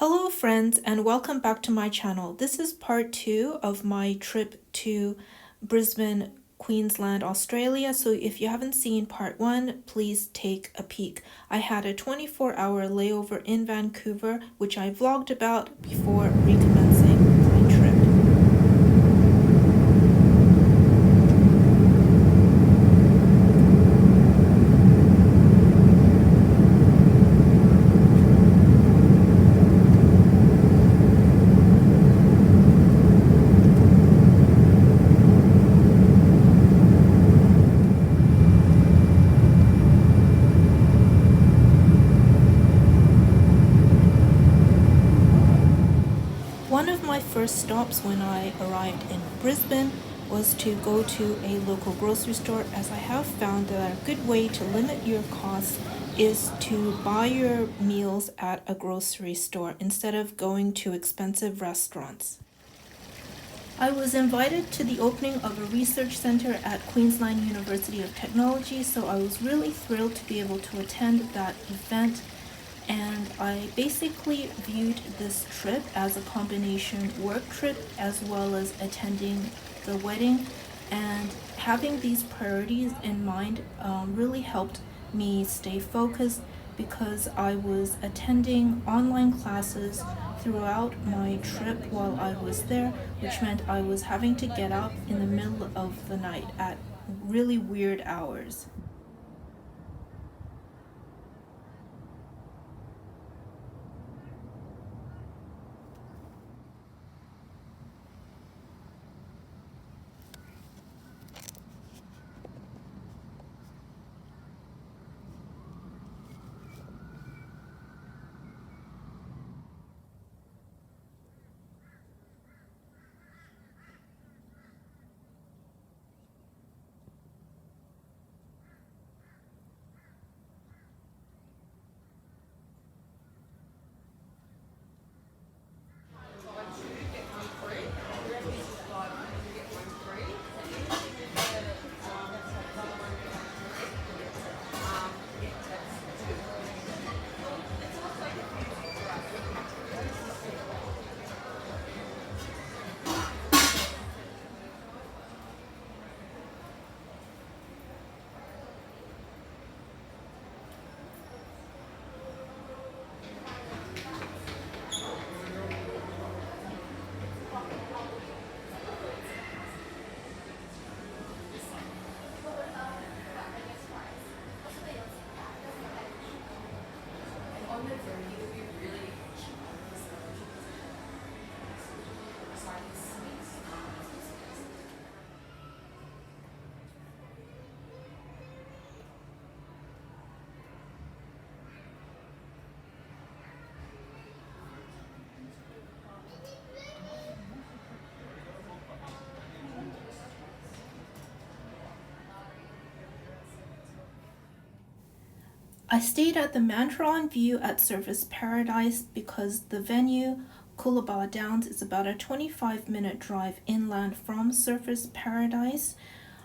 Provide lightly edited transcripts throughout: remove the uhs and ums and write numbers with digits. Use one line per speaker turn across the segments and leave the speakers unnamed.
Hello friends and welcome back to my channel. This is part 2 of my trip to Brisbane, Queensland, Australia. So if you haven't seen part 1, please take a peek. I had a 24-hour layover in Vancouver, which I vlogged about before recommencing my trip. One of my first stops when I arrived in Brisbane was to go to a local grocery store, as I have found that a good way to limit your costs is to buy your meals at a grocery store instead of going to expensive restaurants. I was invited to the opening of a research center at Queensland University of Technology, so I was really thrilled to be able to attend that event. And I basically viewed this trip as a combination work trip as well as attending the wedding, and having these priorities in mind really helped me stay focused, because I was attending online classes throughout my trip while I was there, which meant I was having to get up in the middle of the night at really weird hours. I stayed at the Mantron View at Surfers Paradise because the venue, Coolibah Downs, is about a 25-minute drive inland from Surfers Paradise.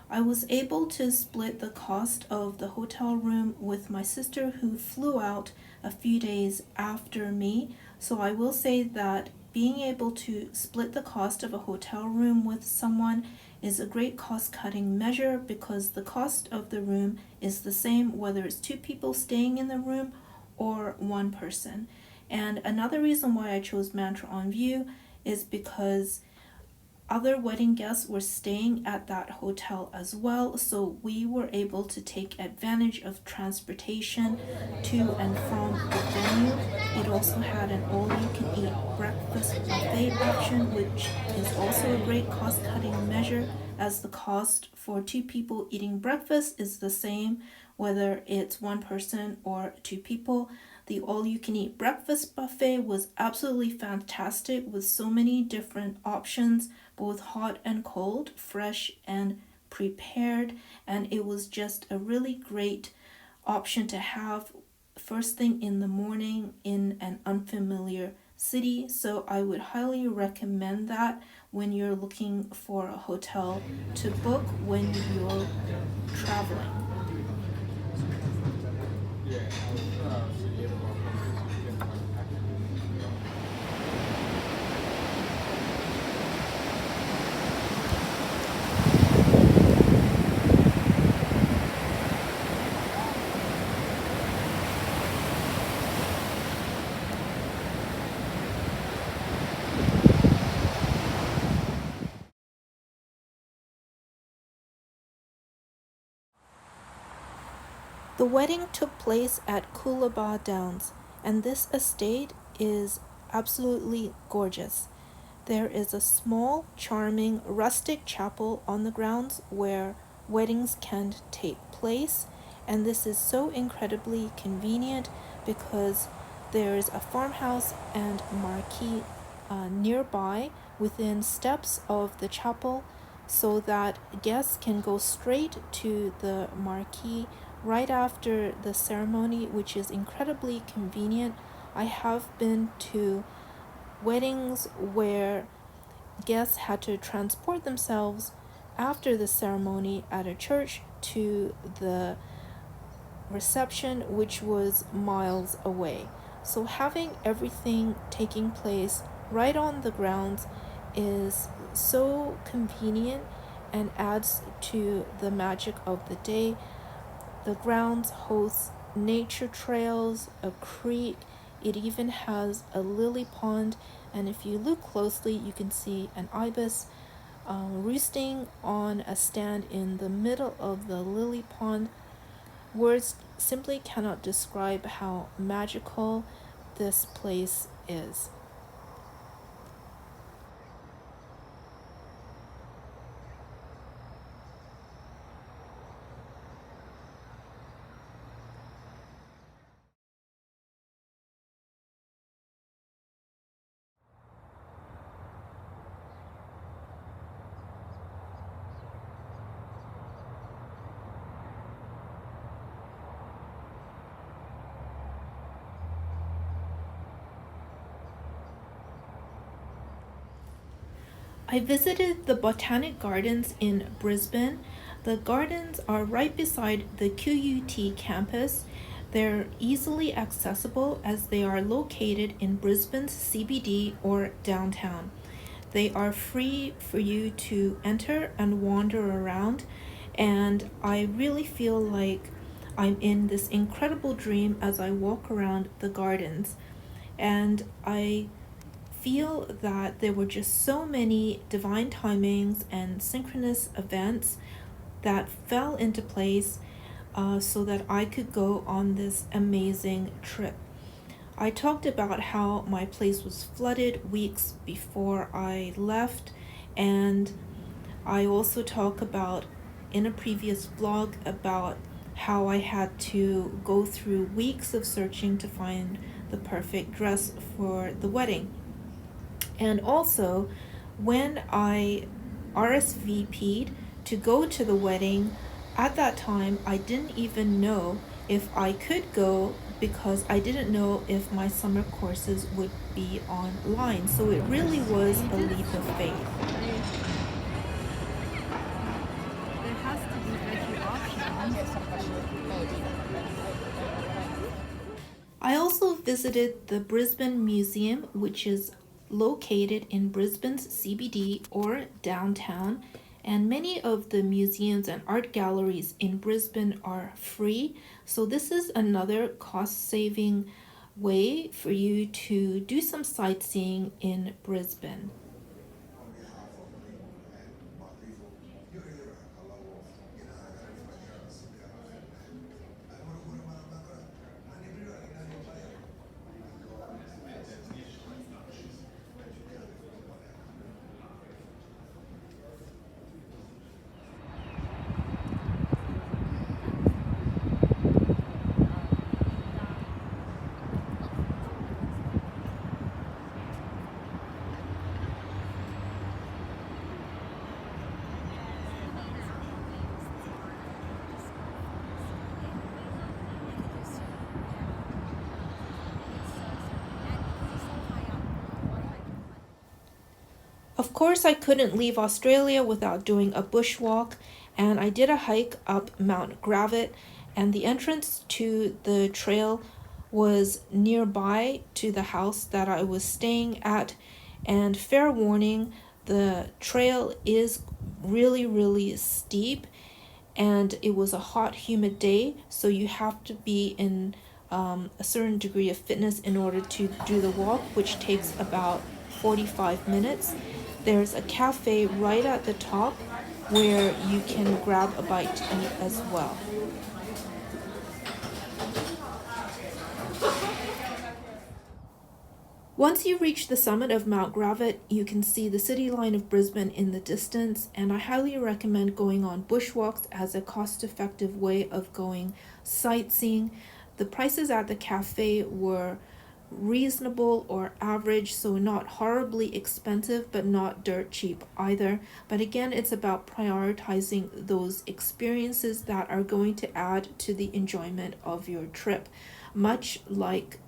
I was able to split the cost of the hotel room with my sister, who flew out a few days after me. So I will say that being able to split the cost of a hotel room with someone is a great cost-cutting measure, because the cost of the room is the same whether it's 2 people staying in the room or 1 person. And another reason why I chose Mantron View is because other wedding guests were staying at that hotel as well, so we were able to take advantage of transportation to and from the venue. It also had an all-you-can-eat breakfast buffet option, which is also a great cost-cutting measure, as the cost for 2 people eating breakfast is the same whether it's 1 person or 2 people. The all-you-can-eat breakfast buffet was absolutely fantastic, with so many different options, both hot and cold, fresh and prepared, and it was just a really great option to have first thing in the morning in an unfamiliar city. So I would highly recommend that when you're looking for a hotel to book when you're traveling. The wedding took place at Coolibah Downs, and this estate is absolutely gorgeous. There is a small, charming, rustic chapel on the grounds where weddings can take place, and this is so incredibly convenient because there's a farmhouse and marquee nearby within steps of the chapel so that guests can go straight to the marquee right after the ceremony, which is incredibly convenient. I have been to weddings where guests had to transport themselves after the ceremony at a church to the reception, which was miles away. So having everything taking place right on the grounds is so convenient and adds to the magic of the day. The grounds hosts nature trails, a creek, it even has a lily pond, and if you look closely, you can see an ibis roosting on a stand in the middle of the lily pond. Words simply cannot describe how magical this place is. I visited the Botanic Gardens in Brisbane. The gardens are right beside the QUT campus. They're easily accessible as they are located in Brisbane's CBD or downtown. They are free for you to enter and wander around, and I really feel like I'm in this incredible dream as I walk around the gardens. And I feel that there were just so many divine timings and synchronous events that fell into place so that I could go on this amazing trip. I talked about how my place was flooded weeks before I left, and I also talk about in a previous vlog about how I had to go through weeks of searching to find the perfect dress for the wedding. And also, when I RSVP'd to go to the wedding, at that time I didn't even know if I could go because I didn't know if my summer courses would be online. So it really was a leap of faith.
There has to be better options.
I also visited the Brisbane Museum, which is located in Brisbane's CBD or downtown, and many of the museums and art galleries in Brisbane are free. So, this is another cost saving way for you to do some sightseeing in Brisbane. Of course, I couldn't leave Australia without doing a bushwalk, and I did a hike up Mount Gravett, and the entrance to the trail was nearby to the house that I was staying at. And fair warning, the trail is really, really steep, and it was a hot, humid day, so you have to be in a certain degree of fitness in order to do the walk, which takes about 45 minutes. There's a cafe right at the top where you can grab a bite to eat as well. Once you reach the summit of Mount Gravatt, you can see the city line of Brisbane in the distance, and I highly recommend going on bushwalks as a cost-effective way of going sightseeing. The prices at the cafe were reasonable or average, so not horribly expensive but not dirt cheap either. But again, it's about prioritizing those experiences that are going to add to the enjoyment of your trip. Much like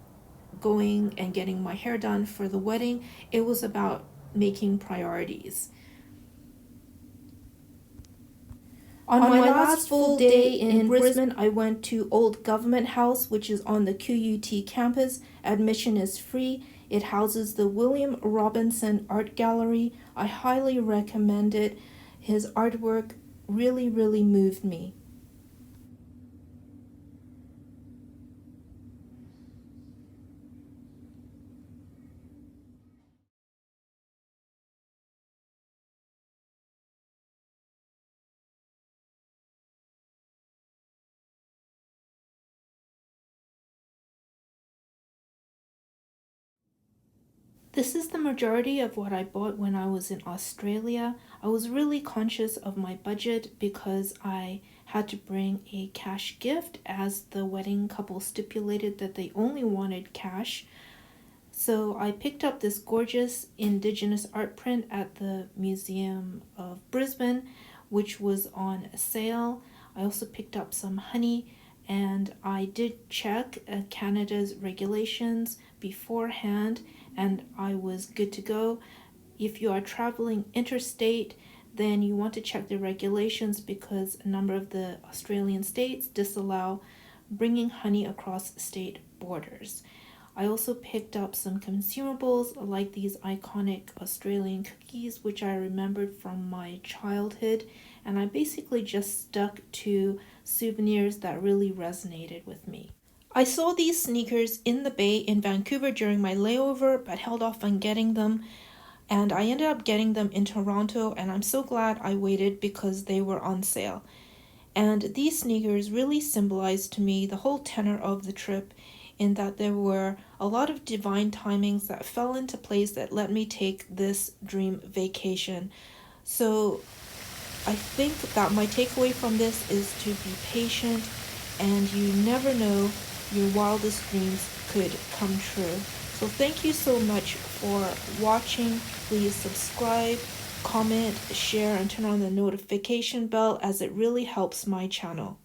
going and getting my hair done for the wedding, it was about making priorities. On my last full day in Brisbane, I went to Old Government House, which is on the QUT campus. Admission is free. It houses the William Robinson Art Gallery. I highly recommend it. His artwork really, really moved me. This is the majority of what I bought when I was in Australia. I was really conscious of my budget because I had to bring a cash gift as the wedding couple stipulated that they only wanted cash. So I picked up this gorgeous Indigenous art print at the Museum of Brisbane, which was on sale. I also picked up some honey, and I did check Canada's regulations beforehand, and I was good to go. If you are traveling interstate, then you want to check the regulations because a number of the Australian states disallow bringing honey across state borders. I also picked up some consumables like these iconic Australian cookies, which I remembered from my childhood, and I basically just stuck to souvenirs that really resonated with me. I saw these sneakers in the Bay in Vancouver during my layover, but held off on getting them, and I ended up getting them in Toronto, and I'm so glad I waited because they were on sale. And these sneakers really symbolized to me the whole tenor of the trip, in that there were a lot of divine timings that fell into place that let me take this dream vacation. So I think that my takeaway from this is to be patient, and you never know, your wildest dreams could come true. So thank you so much for watching. Please subscribe, comment, share, and turn on the notification bell as it really helps my channel.